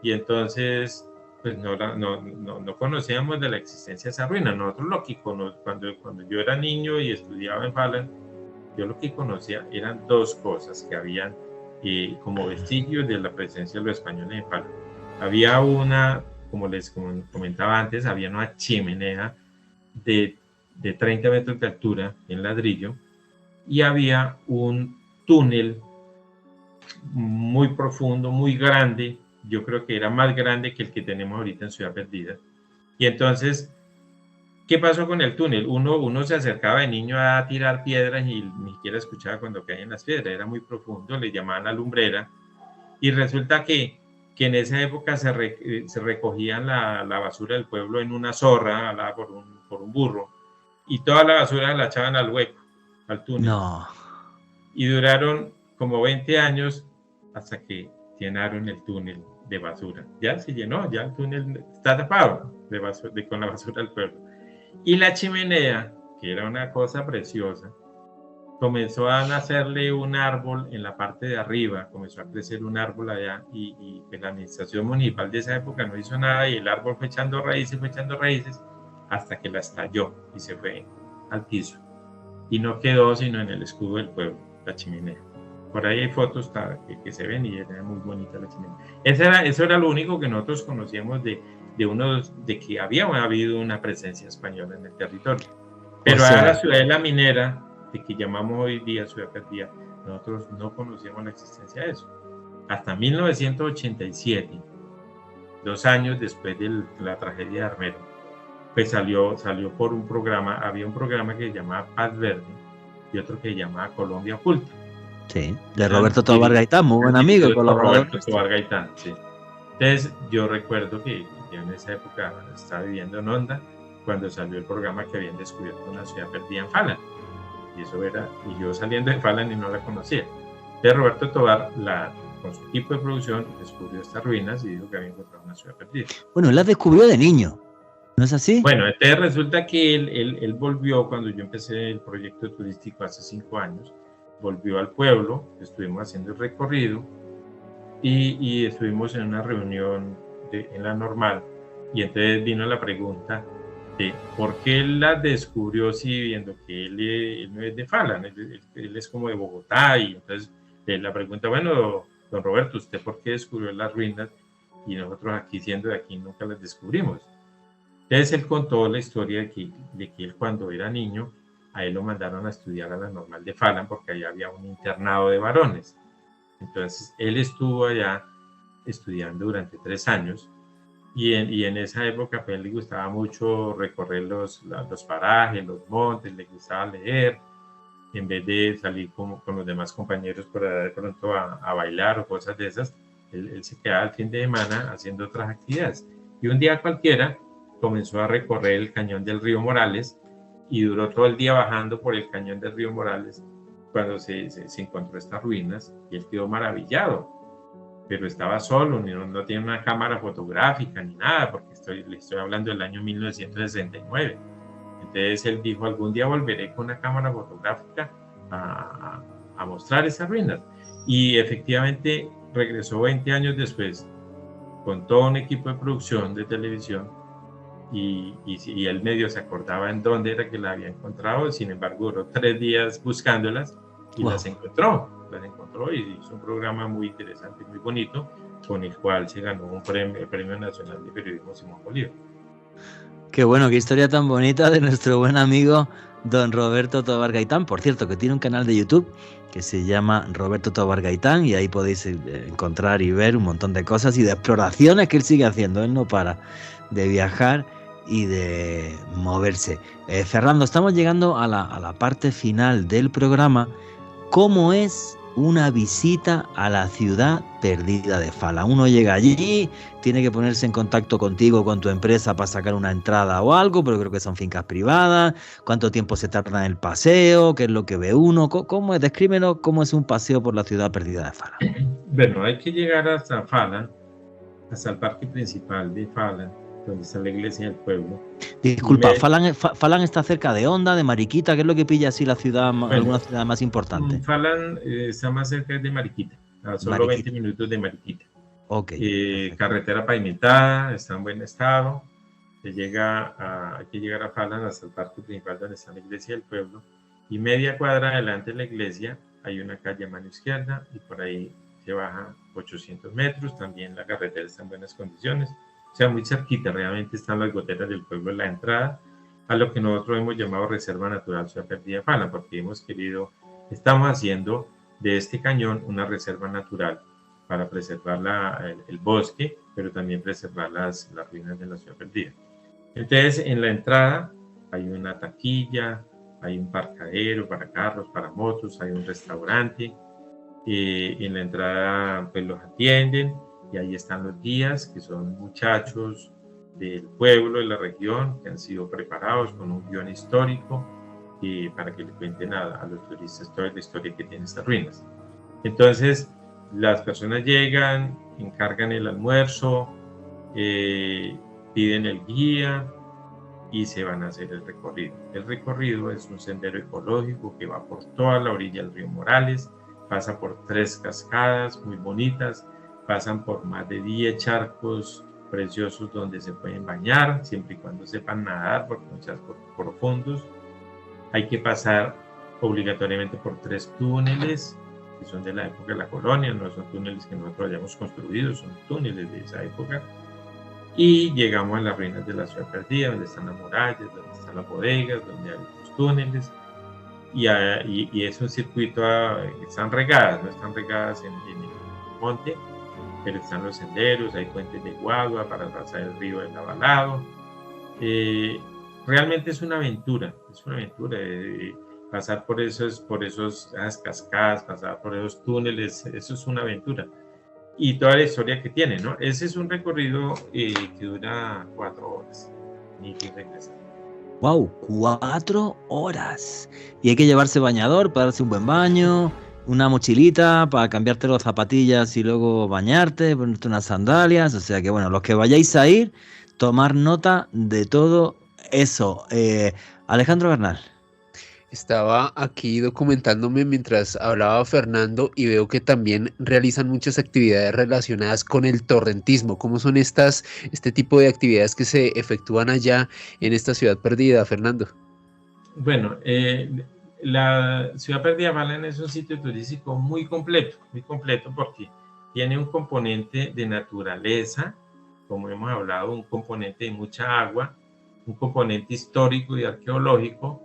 y entonces pues no conocíamos de la existencia de esa ruina. Nosotros cuando yo era niño y estudiaba en Falan, yo lo que conocía eran 2 cosas que habían como vestigios de la presencia de los españoles en Falan. Había como les comentaba antes, había una chimenea de 30 metros de altura en ladrillo, y había un túnel muy profundo, muy grande, yo creo que era más grande que el que tenemos ahorita en Ciudad Perdida. Y entonces, ¿qué pasó con el túnel? Uno se acercaba de niño a tirar piedras y ni siquiera escuchaba cuando caían las piedras, era muy profundo, le llamaban la lumbrera, y resulta que en esa época se recogían la basura del pueblo en una zorra alada por un burro, y toda la basura la echaban al hueco, al túnel. No. Y duraron como 20 años hasta que llenaron el túnel de basura. Ya se llenó, ya el túnel está tapado con la basura del pueblo. Y la chimenea, que era una cosa preciosa, comenzó a nacerle un árbol en la parte de arriba, comenzó a crecer un árbol allá, y pues la administración municipal de esa época no hizo nada, y el árbol fue echando raíces, hasta que la estalló y se fue al piso. Y no quedó sino en el escudo del pueblo, la chimenea. Por ahí hay fotos que se ven y era muy bonita la chimenea. Eso era lo único que nosotros conocíamos de que había habido una presencia española en el territorio. Pero a la ciudadela minera, de que llamamos hoy día Ciudad Perdida, nosotros no conocíamos la existencia de eso. Hasta 1987, 2 años después de la tragedia de Armero, pues salió por un programa, había un programa que se llamaba Paz Verde y otro que se llamaba Colombia Oculta. Sí, de Roberto Tobar Gaitán, muy buen amigo. Roberto Tobar Gaitán, sí. Entonces, yo recuerdo que yo en esa época estaba viviendo en Honda, cuando salió el programa que habían descubierto una ciudad perdida en Falan. Y eso era, y yo saliendo de Falan y no la conocía. Entonces, Roberto Tobar, con su equipo de producción, descubrió estas ruinas y dijo que había encontrado una ciudad perdida. Bueno, él las descubrió de niño, ¿no es así? Bueno, entonces resulta que él volvió cuando yo empecé el proyecto turístico hace 5 años, volvió al pueblo, estuvimos haciendo el recorrido y estuvimos en una reunión en la normal, y entonces vino la pregunta de por qué él las descubrió, si viendo que él no es de Falan, él es como de Bogotá, y entonces la pregunta, bueno, don Roberto, ¿usted por qué descubrió las ruinas y nosotros aquí siendo de aquí nunca las descubrimos? Entonces él contó la historia de que él cuando era niño, a él lo mandaron a estudiar a la normal de Falan porque allá había un internado de varones. Entonces él estuvo allá estudiando durante 3 años, y en esa época pues, a él le gustaba mucho recorrer los parajes, los montes, le gustaba leer, en vez de salir con los demás compañeros por allá de pronto a bailar o cosas de esas, él se quedaba el fin de semana haciendo otras actividades. Y un día cualquiera comenzó a recorrer el cañón del río Morales y duró todo el día bajando por el cañón del río Morales cuando se encontró estas ruinas, y él quedó maravillado, pero estaba solo, no tiene una cámara fotográfica ni nada, porque le estoy hablando del año 1969. Entonces él dijo, algún día volveré con una cámara fotográfica a mostrar esas ruinas, y efectivamente regresó 20 años después con todo un equipo de producción de televisión, y él medio se acordaba en dónde era que la había encontrado. Sin embargo, duró 3 días buscándolas y las encontró, y hizo un programa muy interesante, muy bonito, con el cual se ganó el Premio Nacional de Periodismo Simón Bolívar. Qué bueno, qué historia tan bonita de nuestro buen amigo don Roberto Tobar Gaitán. Por cierto, que tiene un canal de YouTube que se llama Roberto Tobar Gaitán, y ahí podéis encontrar y ver un montón de cosas y de exploraciones que él sigue haciendo. Él no para de viajar y de moverse. Fernando, estamos llegando a la parte final del programa. ¿Cómo es una visita a la ciudad perdida de Falan? Uno llega allí, tiene que ponerse en contacto contigo, con tu empresa, para sacar una entrada o algo, pero creo que son fincas privadas. ¿Cuánto tiempo se tarda en el paseo? ¿Qué es lo que ve uno? ¿Cómo es? Descríbenos cómo es un paseo por la ciudad perdida de Falan. Bueno, hay que llegar hasta Falan, hasta el parque principal de Falan, donde está la iglesia del pueblo. Disculpa, Falan está cerca de Honda, de Mariquita. ¿Qué es lo que pilla así la ciudad, bueno, alguna ciudad más importante? Falan está más cerca de Mariquita, a solo 20 minutos de Mariquita. Okay, carretera pavimentada, está en buen estado. Hay que llegar a Falan hasta el parque principal donde está la iglesia del pueblo, y media cuadra adelante de la iglesia hay una calle a mano izquierda, y por ahí se baja 800 metros. También la carretera está en buenas condiciones, o sea, muy cerquita. Realmente están las goteras del pueblo en la entrada a lo que nosotros hemos llamado Reserva Natural Ciudad Perdida de Falan, porque estamos haciendo de este cañón una reserva natural para preservar el bosque, pero también preservar las ruinas de la ciudad perdida. Entonces, en la entrada hay una taquilla, hay un parqueadero para carros, para motos, hay un restaurante. En la entrada pues los atienden y ahí están los guías, que son muchachos del pueblo, de la región, que han sido preparados con un guión histórico para que le cuenten a los turistas toda la historia que tienen estas ruinas. Entonces, las personas llegan, encargan el almuerzo, piden el guía y se van a hacer el recorrido. El recorrido es un sendero ecológico que va por toda la orilla del río Morales, pasa por 3 cascadas muy bonitas, pasan por más de 10 charcos preciosos donde se pueden bañar, siempre y cuando sepan nadar, porque son charcos profundos. Hay que pasar obligatoriamente por 3 túneles, que son de la época de la colonia, no son túneles que nosotros hayamos construido, son túneles de esa época. Y llegamos a las ruinas de la ciudad perdida, donde están las murallas, donde están las bodegas, donde hay los túneles. Y es un circuito, están regadas, no están regadas en el monte, pero están los senderos, hay puentes de guagua para pasar el río del Avalado. Realmente es una aventura, pasar por esas cascadas, pasar por esos túneles, eso es una aventura. Y toda la historia que tiene, ¿no? Ese es un recorrido que dura 4 horas. Y que regresa. ¡Wow! 4 horas. Y hay que llevarse bañador para darse un buen baño, una mochilita para cambiarte las zapatillas y luego bañarte, ponerte unas sandalias. O sea que, bueno, los que vayáis a ir, tomar nota de todo eso. Alejandro Bernal. Estaba aquí documentándome mientras hablaba Fernando y veo que también realizan muchas actividades relacionadas con el torrentismo. ¿Cómo son este tipo de actividades que se efectúan allá en esta ciudad perdida, Fernando? Bueno, la ciudad perdida Falan es un sitio turístico muy completo porque tiene un componente de naturaleza, como hemos hablado, un componente de mucha agua, un componente histórico y arqueológico.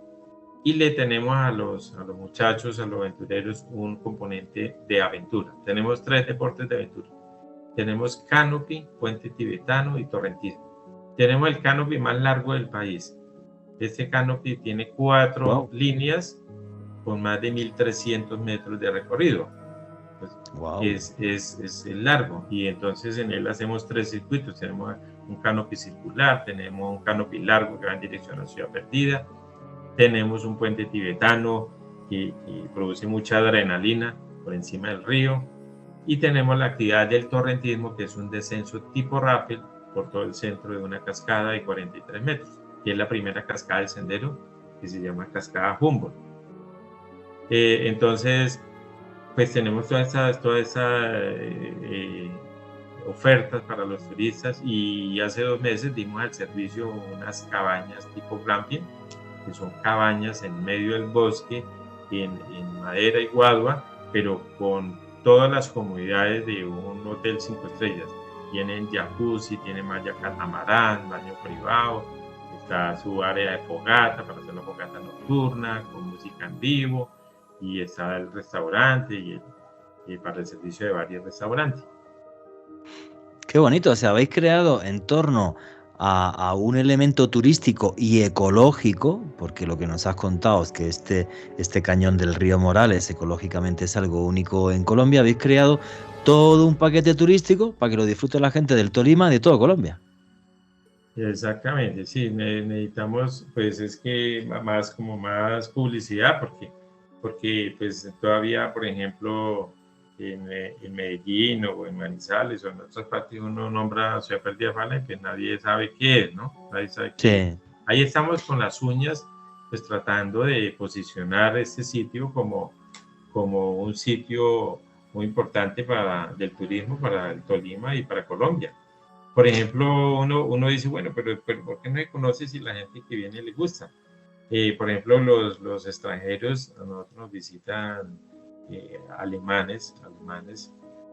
Y le tenemos a los muchachos, a los aventureros, un componente de aventura. Tenemos 3 deportes de aventura. Tenemos canopy, puente tibetano y torrentismo. Tenemos el canopy más largo del país. Este canopy tiene 4 líneas con más de 1.300 metros de recorrido. Pues es largo, y entonces en él hacemos 3 circuitos. Tenemos un canopy circular, tenemos un canopy largo que va en dirección a Ciudad Perdida. Tenemos un puente tibetano que produce mucha adrenalina por encima del río. Y tenemos la actividad del torrentismo, que es un descenso tipo rappel por todo el centro de una cascada de 43 metros, que es la primera cascada del sendero, que se llama Cascada Humboldt. Entonces, pues tenemos todas esas ofertas para los turistas, y hace 2 meses dimos al servicio unas cabañas tipo glamping, que son cabañas en medio del bosque, en madera y guadua, pero con todas las comodidades de un hotel 5 estrellas. Tienen jacuzzi, tienen malla catamarán, baño privado, está su área de fogata para hacer la fogata nocturna, con música en vivo, y está el restaurante y para el servicio de varios restaurantes. Qué bonito, o sea, habéis creado en torno a un elemento turístico y ecológico, porque lo que nos has contado es que este cañón del río Morales ecológicamente es algo único en Colombia. Habéis creado todo un paquete turístico para que lo disfrute la gente del Tolima y de toda Colombia. Exactamente, sí, necesitamos, pues es que más publicidad, porque pues todavía, por ejemplo, en Medellín o en Manizales o en otras partes uno nombra Ciudad Perdida Falan, que nadie sabe qué es, ¿no? Nadie sabe qué es. Ahí estamos con las uñas, pues tratando de posicionar este sitio como un sitio muy importante del turismo para el Tolima y para Colombia. Por ejemplo, uno dice, bueno, pero ¿por qué no se conoce si la gente que viene le gusta? Por ejemplo, los extranjeros a nosotros nos visitan alemanes,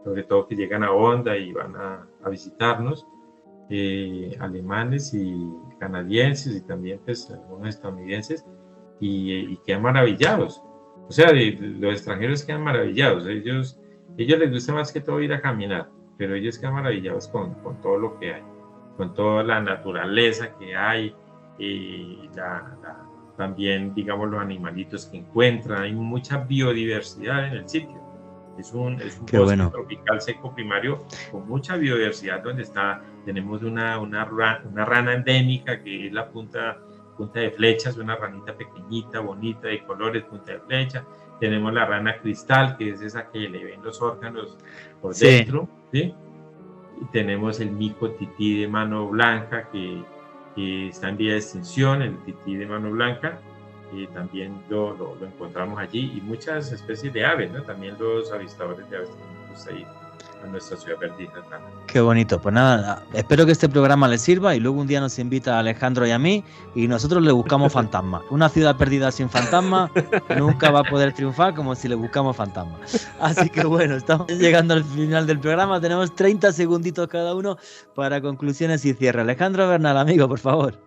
sobre todo que llegan a Honda y van a visitarnos, alemanes y canadienses y también pues algunos estadounidenses, y quedan maravillados. O sea, los extranjeros quedan maravillados. Ellos Ellos les gusta más que todo ir a caminar, pero ellos quedan maravillados con todo lo que hay, con toda la naturaleza que hay, y también, digamos, los animalitos que encuentran. Hay mucha biodiversidad en el sitio. Es un bosque tropical seco primario con mucha biodiversidad, donde tenemos una rana endémica que es la punta de flechas, una ranita pequeñita, bonita, de colores, punta de flecha. Tenemos la rana cristal, que es esa que le ven los órganos por dentro, ¿sí? Y tenemos el mico tití de mano blanca, que está en vía de extinción, el tití de mano blanca, también lo encontramos allí, y muchas especies de aves, ¿no? También los avistadores de aves que nos gusta ir a nuestra ciudad perdida también. Qué bonito. Pues nada, espero que este programa les sirva y luego un día nos invita a Alejandro y a mí y nosotros le buscamos fantasmas. Una ciudad perdida sin fantasmas nunca va a poder triunfar como si le buscamos fantasmas. Así que bueno, estamos llegando al final del programa. Tenemos 30 segunditos cada uno para conclusiones y cierre. Alejandro Bernal, amigo, por favor.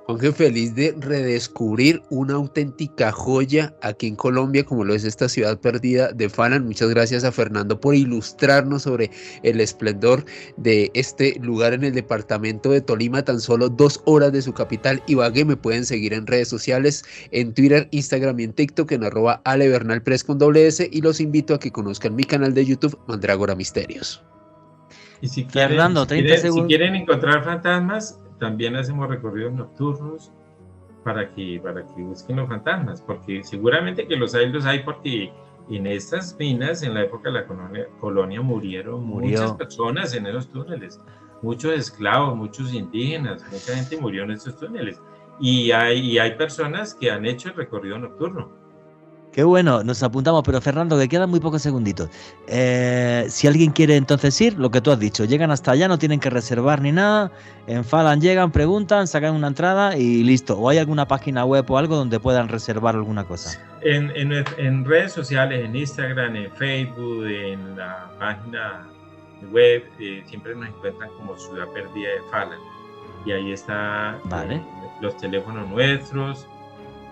Juanje, feliz de redescubrir una auténtica joya aquí en Colombia, como lo es esta ciudad perdida de Falan. Muchas gracias a Fernando por ilustrarnos sobre el esplendor de este lugar en el departamento de Tolima, tan solo 2 horas de su capital, Ibagué. Me pueden seguir en redes sociales, en Twitter, Instagram y en TikTok en @alebernalpress con S, y los invito a que conozcan mi canal de YouTube, Mandrágora Misterios. Y si quieren, Fernando, 30 segundos. Si quieren encontrar fantasmas, también hacemos recorridos nocturnos para que busquen los fantasmas, porque seguramente que los hay, porque en estas minas, en la época de la colonia murió muchas personas en esos túneles, muchos esclavos, muchos indígenas, mucha gente murió en esos túneles, y hay personas que han hecho el recorrido nocturno. Qué bueno, nos apuntamos, pero Fernando, que quedan muy pocos segunditos. Si alguien quiere entonces ir, lo que tú has dicho, llegan hasta allá, no tienen que reservar ni nada, en Falan llegan, preguntan, sacan una entrada y listo. ¿O hay alguna página web o algo donde puedan reservar alguna cosa? En redes sociales, en Instagram, en Facebook, en la página web, siempre nos encuentran como Ciudad Perdida de Falan. Y ahí está los teléfonos nuestros.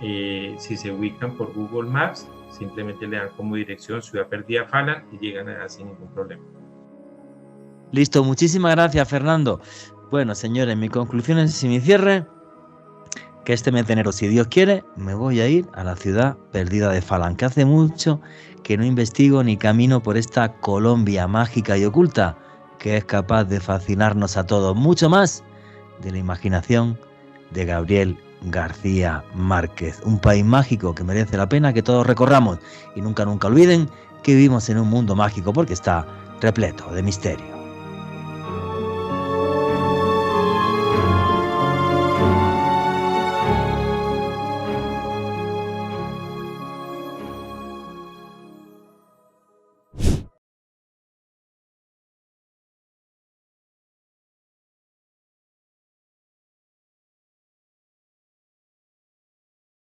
Si se ubican por Google Maps, simplemente le dan como dirección Ciudad Perdida Falan y llegan allá sin ningún problema. Listo, muchísimas gracias, Fernando. Bueno, señores, mi conclusión es, si mi cierre, que este mes de enero, si Dios quiere, me voy a ir a la ciudad perdida de Falan, que hace mucho que no investigo ni camino por esta Colombia mágica y oculta, que es capaz de fascinarnos a todos, mucho más de la imaginación de Gabriel García Márquez. Un país mágico que merece la pena que todos recorramos, y nunca olviden que vivimos en un mundo mágico porque está repleto de misterio.